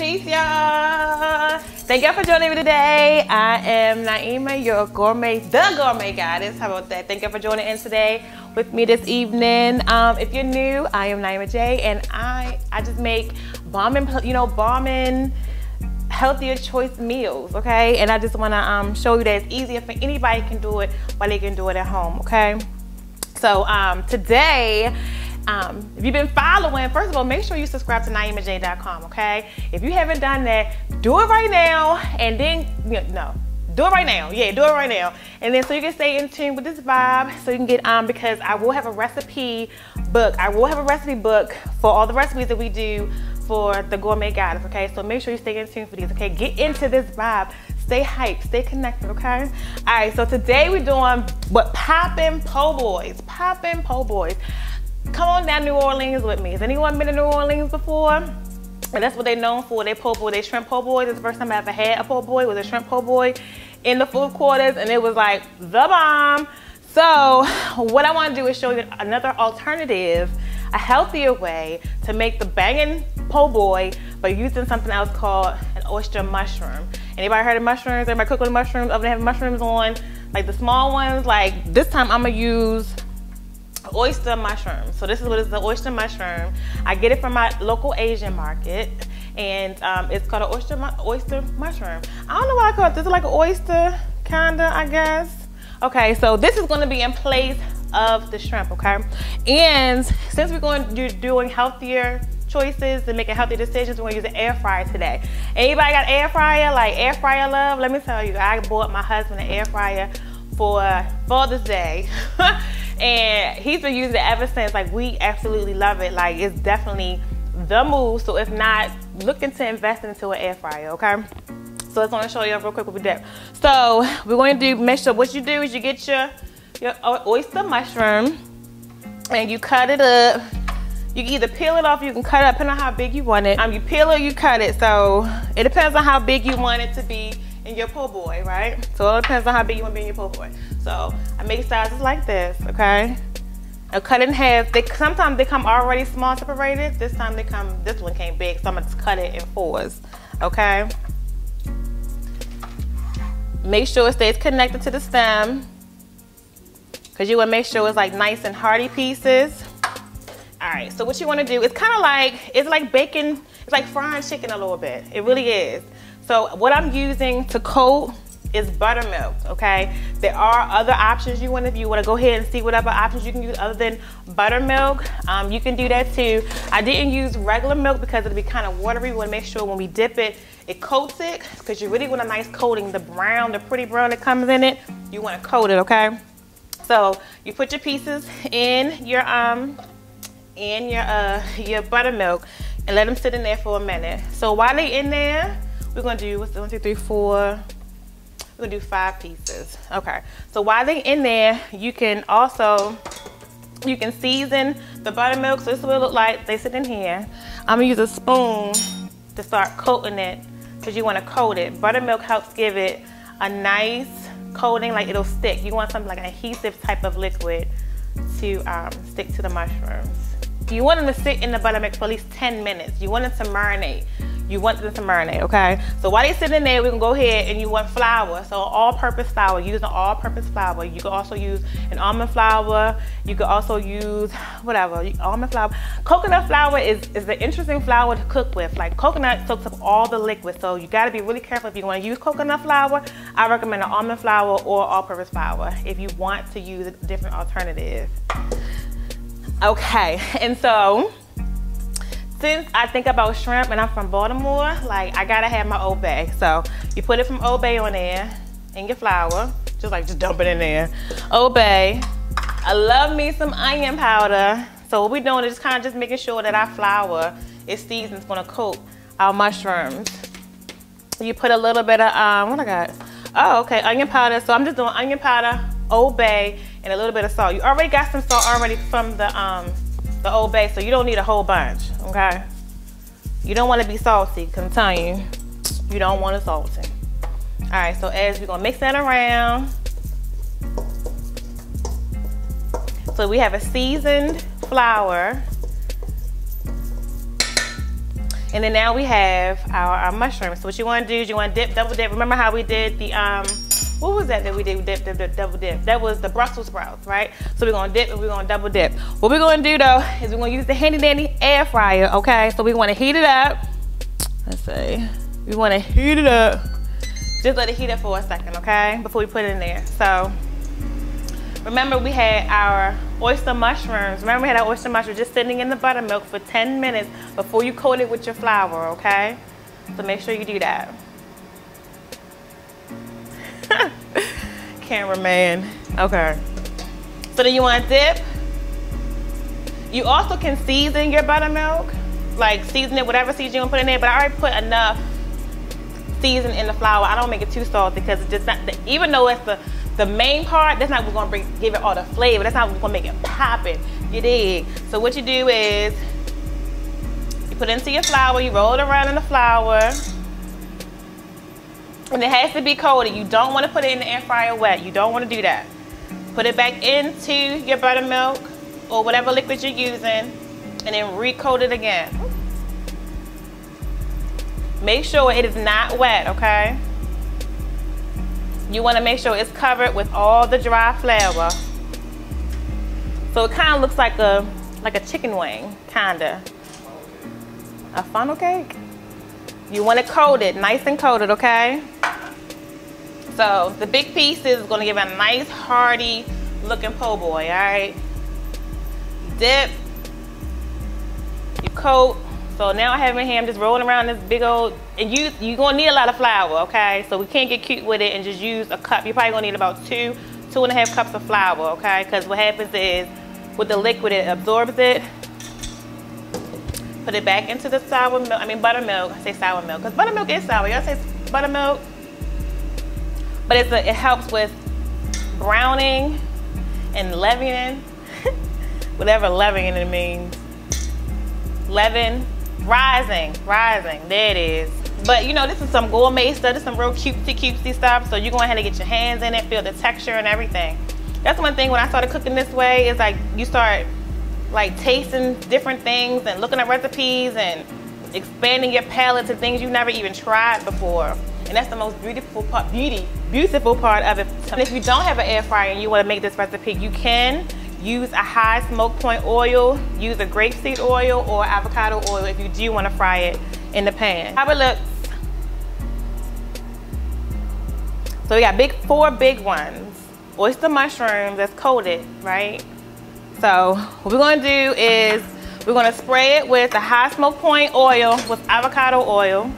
Peace, y'all. Thank y'all for joining me today. I am Naima, your gourmet, the gourmet goddess. How about that? Thank y'all for joining in today with me this evening. If you're new, I am Naima J, and I just make bombing, bombing healthier choice meals, okay? And I just wanna show you that it's easier for anybody can do it while they can do it at home, okay? So today, if you've been following, first of all, make sure you subscribe to NaimaJ.com, okay? If you haven't done that, do it right now, and then, do it right now. Yeah, do it right now. And then so you can stay in tune with this vibe, so you can get because I will have a recipe book. I will have a recipe book for all the recipes that we do for the Gourmet Goddess, okay? So make sure you stay in tune for these, okay? Get into this vibe. Stay hyped, stay connected, okay? All right, so today we're doing what? Poppin' po' boys. Poppin' po' boys. Come on down New Orleans with me. Has anyone been to New Orleans before? And that's what they're known for, they po' boy, they shrimp po' boy. This is the first time I ever had a po' boy, was a shrimp po' boy in the food quarters, and it was like the bomb. So what I wanna do is show you another alternative, a healthier way to make the banging po' boy, but using something else called an oyster mushroom. Anybody heard of mushrooms? Everybody cook with mushrooms? Other than having mushrooms on, like the small ones, like this time I'm gonna use oyster mushrooms. So this is what is the oyster mushroom. I get it from my local Asian market, and it's called an oyster mushroom. I don't know why I call it. This is like an oyster, kinda, I guess. Okay, so this is gonna be in place of the shrimp, okay? And since we're going to be doing healthier choices and making healthy decisions, we're gonna use an air fryer today. Anybody got air fryer, like air fryer love? Let me tell you, I bought my husband an air fryer for Father's Day. And he's been using it ever since. Like, we absolutely love it. Like, it's definitely the move. So if not, look into investing into an air fryer, okay? So I just want to show you real quick what we did. So we're going to make sure what you do is you get your oyster mushroom and you cut it up. You can either peel it off, you can cut it up, depending on how big you want it. You peel it, you cut it. So it depends on how big you want it to be in your po' boy, right? So it depends on how big you want to be in your po' boy. So I make sizes like this, okay? I'll cut it in half. Sometimes they come already small separated. This time this one came big, so I'm gonna just cut it in fours, okay? Make sure it stays connected to the stem, because you wanna make sure it's like nice and hearty pieces. All right, so what you wanna do, it's like bacon, it's like frying chicken a little bit. It really is. So what I'm using to coat is buttermilk, okay? There are other options you want. If you want to go ahead and see what other options you can use other than buttermilk, you can do that too. I didn't use regular milk because it'll be kind of watery. We want to make sure when we dip it, it coats it, because you really want a nice coating. The brown, the pretty brown that comes in it, you want to coat it, okay? So you put your pieces in your buttermilk and let them sit in there for a minute. So while they in there, we're gonna do, what's the 1, 2, 3, 4? We're gonna do 5 pieces. Okay. So while they in there, you can season the buttermilk. So this is what it look like. They sit in here. I'm gonna use a spoon to start coating it, because you want to coat it. Buttermilk helps give it a nice coating, like it'll stick. You want something like an adhesive type of liquid to stick to the mushrooms. You want them to sit in the buttermilk for at least 10 minutes. You want it to marinate. You want them to marinate, okay? So while they sit in there, we can go ahead and you want flour. So all-purpose flour, using all-purpose flour. You can also use an almond flour. You can also use whatever, almond flour. Coconut flour is an interesting flour to cook with. Like, coconut soaks up all the liquid, so you gotta be really careful if you wanna use coconut flour. I recommend an almond flour or all-purpose flour if you want to use a different alternative. Okay, and so, since I think about shrimp and I'm from Baltimore, like, I gotta have my Old Bay. So you put it from Old Bay on there in your flour, just dump it in there. Old Bay. I love me some onion powder. So what we're doing is kind of just making sure that our flour is seasoned. It's gonna coat our mushrooms. You put a little bit of what I got? Oh, okay, onion powder. So I'm just doing onion powder, Old Bay, and a little bit of salt. You already got some salt already from the Old Bay, so you don't need a whole bunch, okay? You don't want to be salty, because I'm telling you, you don't want it salty. All right, so as we're gonna mix that around, so we have a seasoned flour, And then now we have our mushrooms. So what you want to do is you want to dip, double dip. Remember how we did the, what was that we did? Dip, double dip. That was the Brussels sprouts, right? So we're going to dip and we're going to double dip. What we're going to do though is we're going to use the handy dandy air fryer, okay? So we want to heat it up. Let's see. We want to heat it up. Just let it heat up for a second, okay? Before we put it in there. So remember we had our oyster mushrooms. Remember we had our oyster mushrooms just sitting in the buttermilk for 10 minutes before you coat it with your flour, okay? So make sure you do that. Cameraman. Okay. So then you want to dip. You also can season your buttermilk. Like season it, whatever season you want to put in there. But I already put enough season in the flour. I don't make it too salty because it's just not, even though it's the main part, that's not what's going to give it all the flavor. That's not what's going to make it poppin'. You dig? So what you do is you put it into your flour, you roll it around in the flour. And it has to be coated. You don't want to put it in the air fryer wet. You don't want to do that. Put it back into your buttermilk or whatever liquid you're using and then recoat it again. Make sure it is not wet, okay? You want to make sure it's covered with all the dry flour. So it kind of looks like a chicken wing, kinda. A funnel cake? You want to coat it, nice and coated, okay? So the big piece is going to give it a nice hearty looking po' boy, all right? Dip, you coat. So now I have it here, I'm just rolling around this big old, and you're going to need a lot of flour, okay? So we can't get cute with it and just use a cup. You're probably going to need about 2.5 cups of flour, okay? Because what happens is with the liquid, it absorbs it. Put it back into the buttermilk. I say sour milk, because buttermilk is sour. Y'all say buttermilk? But it helps with browning and leavening, whatever leavening it means. Leaven, rising, there it is. But you know, this is some gourmet stuff, this is some real cutesy stuff, so you're going ahead and get your hands in it, feel the texture and everything. That's one thing when I started cooking this way, is like you start like tasting different things and looking at recipes and expanding your palate to things you've never even tried before. And that's the most beautiful part of it. And if you don't have an air fryer and you want to make this recipe, you can use a high smoke point oil, use a grapeseed oil or avocado oil if you do want to fry it in the pan. How it looks. So we got 4 big ones. Oyster mushrooms that's coated, right? So what we're going to do is we're going to spray it with a high smoke point oil with avocado oil.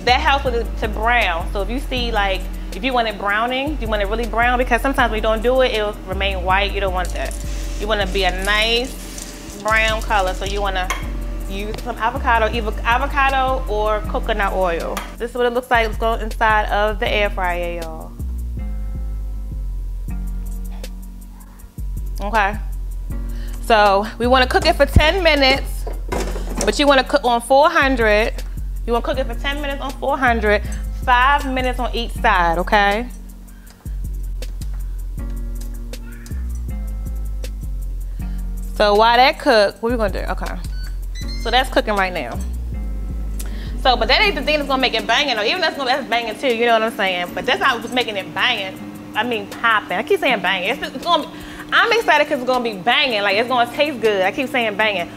That helps with it to brown. So if you see, like, if you want it browning, you want it really brown, because sometimes when you don't do it, it'll remain white. You don't want that. You want to be a nice brown color. So you want to use some avocado, either avocado or coconut oil. This is what it looks like. Let's go inside of the air fryer, y'all. Okay. So we want to cook it for 10 minutes, but you want to cook on 400. You want to cook it for 10 minutes on 400, 5 minutes on each side, okay? So while that cooks, what are we gonna do? Okay. So that's cooking right now. So, but that ain't the thing that's gonna make it banging, though. Even that's banging too, you know what I'm saying? But that's not what's making it banging. I mean popping. I keep saying banging. It's gonna be, I'm excited because it's gonna be banging. Like, it's gonna taste good. I keep saying banging.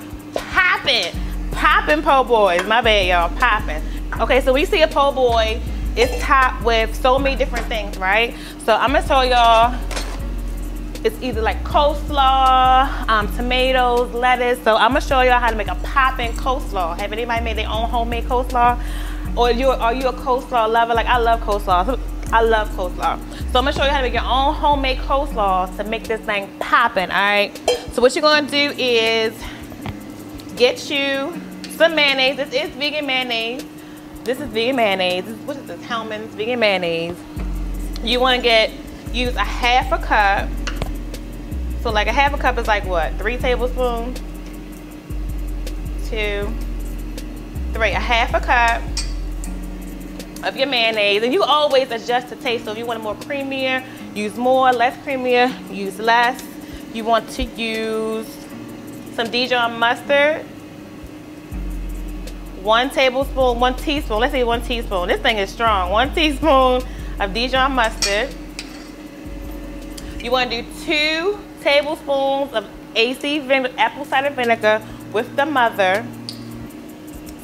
Poppin' po' boys. My bad, y'all. Poppin'. Okay, so we see a po' boy. It's topped with so many different things, right? So I'm gonna tell y'all, it's either like coleslaw, tomatoes, lettuce. So I'm gonna show y'all how to make a poppin' coleslaw. Have anybody made their own homemade coleslaw? Or are you a coleslaw lover? Like, I love coleslaw. I love coleslaw. So I'm gonna show you how to make your own homemade coleslaw to make this thing poppin', all right? So what you're gonna do is get you some mayonnaise. This is vegan mayonnaise. This is vegan mayonnaise. What is this? Hellman's vegan mayonnaise. You want to use a half a cup. So like a half a cup is like what? 3 tablespoons? 2, 3. A half a cup of your mayonnaise. And you always adjust the taste. So if you want it more creamier, use more. Less creamier, use less. You want to use some Dijon mustard. 1 tablespoon, 1 teaspoon, let's say 1 teaspoon. This thing is strong. 1 teaspoon of Dijon mustard. You want to do 2 tablespoons of AC apple cider vinegar with the mother.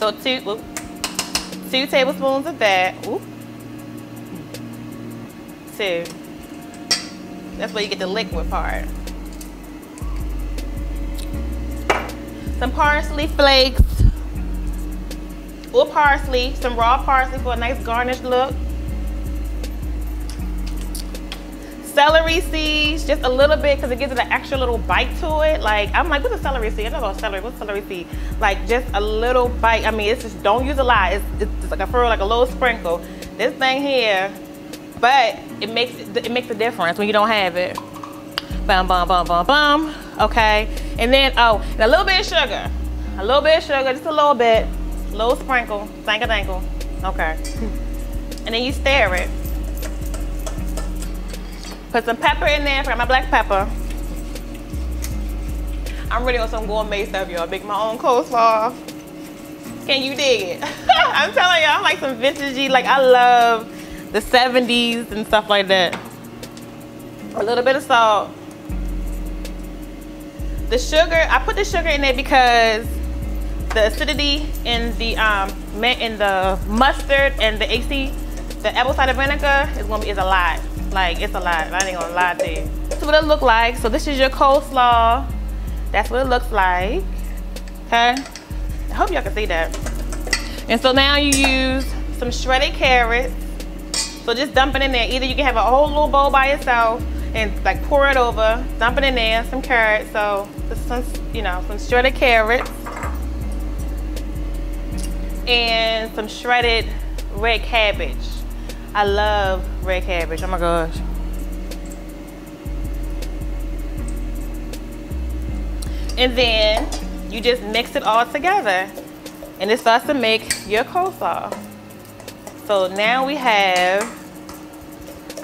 So 2 tablespoons of that. Ooh. 2. That's where you get the liquid part. Some parsley flakes. Or parsley, some raw parsley for a nice garnish look. Celery seeds, just a little bit because it gives it an extra little bite to it. Like, I'm like, what's a celery seed? I don't know celery, what's celery seed? Like, just a little bite. I mean, it's just, don't use a lot. It's like like a little sprinkle. This thing here, but it makes a difference when you don't have it. Bum, bum, bum, bum, bum. Okay, and then, oh, and a little bit of sugar. A little bit of sugar, just a little bit. Little sprinkle, dankle. Okay. And then you stir it. Put some pepper in there. I forgot my black pepper. I'm really on some gourmet stuff, y'all. Make my own coleslaw. Can you dig it? I'm telling y'all, I'm like some vintagey. Like, I love the 70s and stuff like that. A little bit of salt. The sugar, I put the sugar in there because the acidity in the mustard and the apple cider vinegar is a lot. Like, it's a lot. I ain't gonna lie to you. This is what it look like. So this is your coleslaw. That's what it looks like. Okay. I hope y'all can see that. And so now you use some shredded carrots. So just dump it in there. Either you can have a whole little bowl by yourself and like pour it over, dump it in there, some carrots. So some shredded carrots. And some shredded red cabbage. I love red cabbage, oh my gosh. And then you just mix it all together and it starts to make your coleslaw. So now we have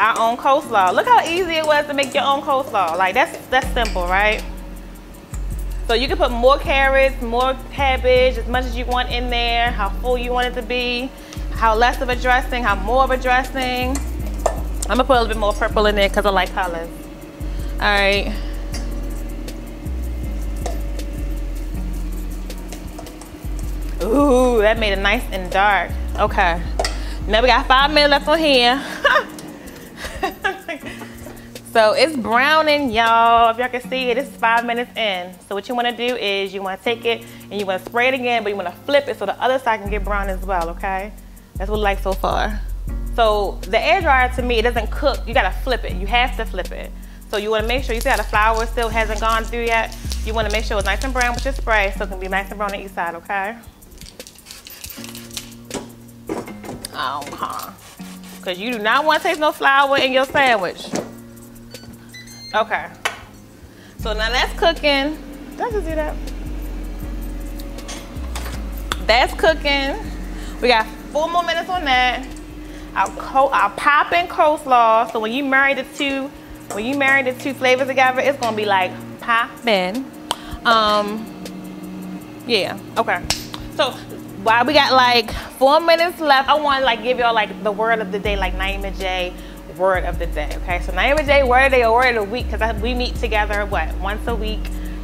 our own coleslaw. Look how easy it was to make your own coleslaw. Like, that's simple, right? So you can put more carrots, more cabbage, as much as you want in there, how full you want it to be, how less of a dressing, how more of a dressing. I'm gonna put a little bit more purple in there because I like colors. All right. Ooh, that made it nice and dark. Okay. Now we got 5 minutes left on here. So it's browning, y'all. If y'all can see it, this is 5 minutes in. So what you want to do is you want to take it and you want to spray it again, but you want to flip it so the other side can get brown as well, okay? That's what I like so far. So the air dryer, to me, it doesn't cook. You got to flip it. You have to flip it. So you want to make sure, you see how the flour still hasn't gone through yet? You want to make sure it's nice and brown with your spray so it can be nice and brown on each side, okay? Because you do not want to taste no flour in your sandwich. Okay. So now that's cooking. Did I just do that? That's cooking. We got 4 more minutes on that. Our poppin' coleslaw. So when you marry the two flavors together, it's gonna be like poppin'. Yeah. Okay. So while we got like 4 minutes left, I want to like give y'all like the word of the day, like Naima J word of the day. Okay. So Naima J word of the day or word of the week, because we meet together once a week,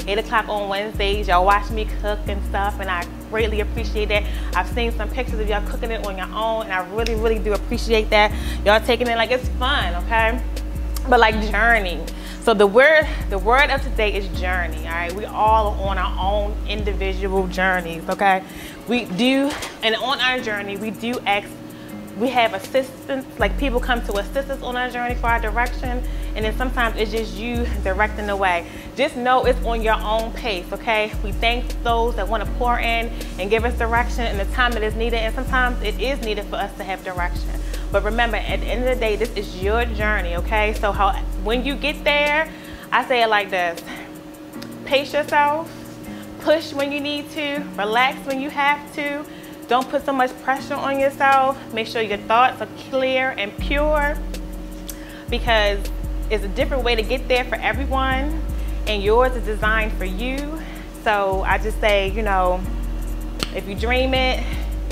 8 o'clock on Wednesdays. Y'all watch me cook and stuff, and I greatly appreciate that. I've seen some pictures of y'all cooking it on your own, and I really, really do appreciate that. Y'all taking it like it's fun, okay? But like journey. So the word of today is journey, all right? We all are on our own individual journeys, okay? We do, and on our journey, we do we have assistance, like people come to assist us on our journey for our direction, and then sometimes it's just you directing the way. Just know it's on your own pace, okay? We thank those that want to pour in and give us direction in the time that is needed, and sometimes it is needed for us to have direction. But remember, at the end of the day, this is your journey, okay? So when you get there, I say it like this: pace yourself, push when you need to, relax when you have to. Don't put so much pressure on yourself. Make sure your thoughts are clear and pure, because it's a different way to get there for everyone. and yours is designed for you. So I just say, you know, if you dream it,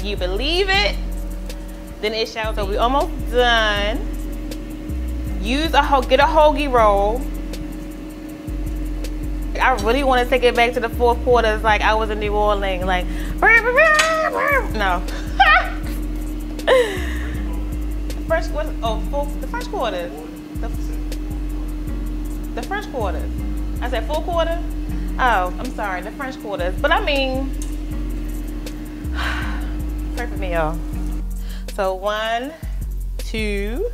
you believe it, then it shall be. So we almost done. Get a hoagie roll. I really want to take it back to the fourth quarters like I was in New Orleans, like, no. French quarters, the French quarters. The French quarters. I said full quarter? Oh, I'm sorry, the French quarters. But I mean, pray for me, y'all. So 1, 2,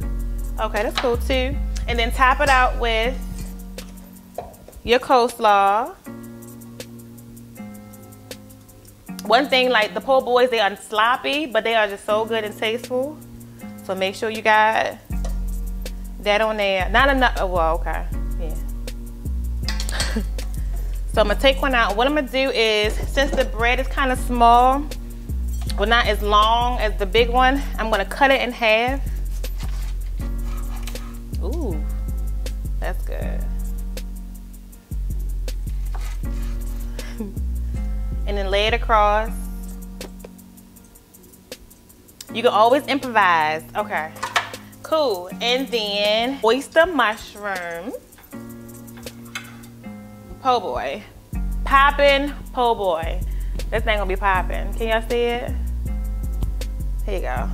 okay, that's cool, 2. And then top it out with your coleslaw. One thing, like the po' boys, they are sloppy, but they are just so good and tasteful. So make sure you got that on there. Not enough, oh, well, okay, yeah. So I'm gonna take one out. What I'm gonna do is, since the bread is kind of small, well, not as long as the big one, I'm gonna cut it in half. Ooh, that's good. And then lay it across. You can always improvise. Okay, cool. And then oyster mushrooms. Po' boy. Poppin' po' boy. This thing gonna be poppin'. Can y'all see it? Here you go.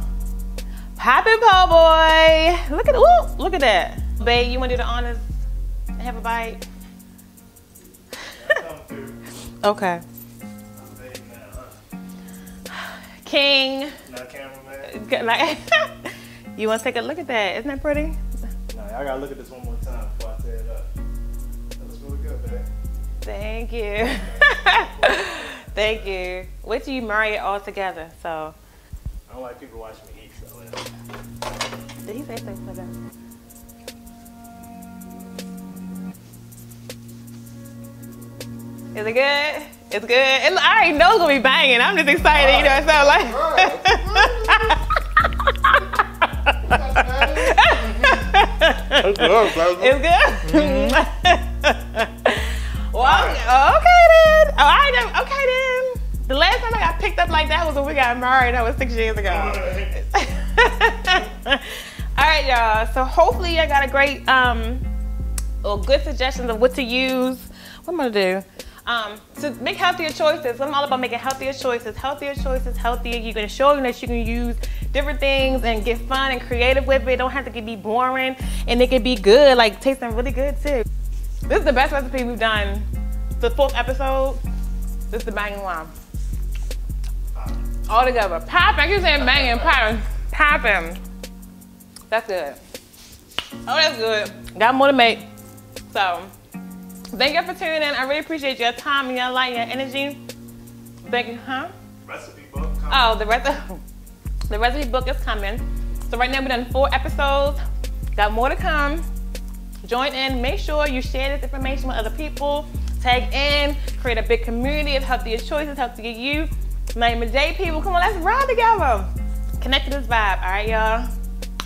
Poppin' po' boy. Look at, ooh, look at that. Babe, you wanna do the honors and have a bite? Okay. King. Not cameraman. Like, you want to take a look at that? Isn't that pretty? No, I gotta look at this one more time before I tear it up. That looks really good, babe. Thank you. Thank you. Wait till you marry it all together. So. I don't like people watching me eat, so yeah. Did he say something like that? Is it good? It's good. I already know it's gonna be banging. I'm just excited, you know. It sounds like. It's good. Well, okay then. Oh, I know. Okay then. The last time I got picked up like that was when we got married. That was 6 years ago. All right, y'all. So hopefully I got a great, or good suggestions of what to use. What am I gonna do? To make healthier choices. I'm all about making healthier choices, healthier. You're gonna show them that you can use different things and get fun and creative with it. It don't have to be boring, and it can be good, like tasting really good too. This is the best recipe we've done. The 4th episode, this is the banging one. All together. Poppin', I keep saying banging, poppin'. That's good. Oh, that's good. Got more to make. So, thank you for tuning in. I really appreciate your time and your light, your energy. Thank you, huh? Recipe book coming. Oh, the recipe book is coming. So right now we've done 4 episodes. Got more to come. Join in. Make sure you share this information with other people. Tag in. Create a big community of healthier choices, healthier you. Naima J people, come on, let's ride together. Connect to this vibe, all right, y'all?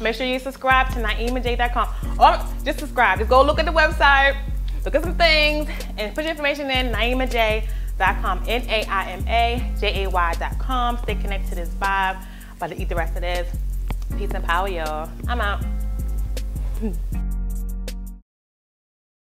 Make sure you subscribe to naimaj.com. Or just subscribe. Just go look at the website. Look at some things and put your information in naimaj.com, naimajay.com. Stay connected to this vibe. About to eat the rest of this. Peace and power, y'all. I'm out.